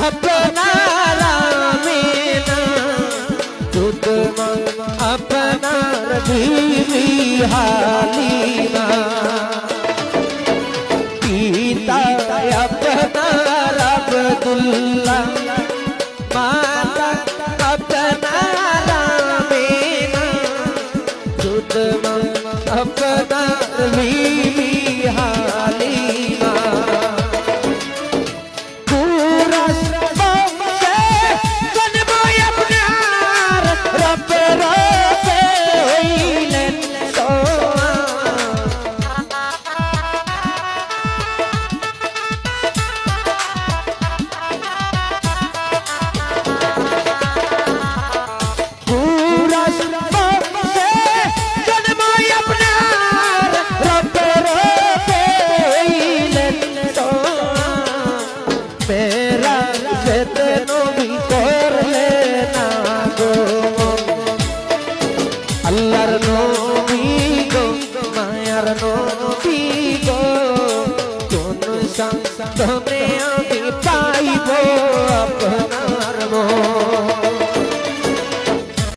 আপনার আমিনা দুধ মা আপনার বিবি হালিমা পিতা আপনার আব্দুল্লাহ মাতা আপনার আমিনা দুধ মা আপনার বিবি হালিমা আল্লাহর নবী গো মায়ার নবী গো কোন সান্তনে আমি পাইব আপনার মন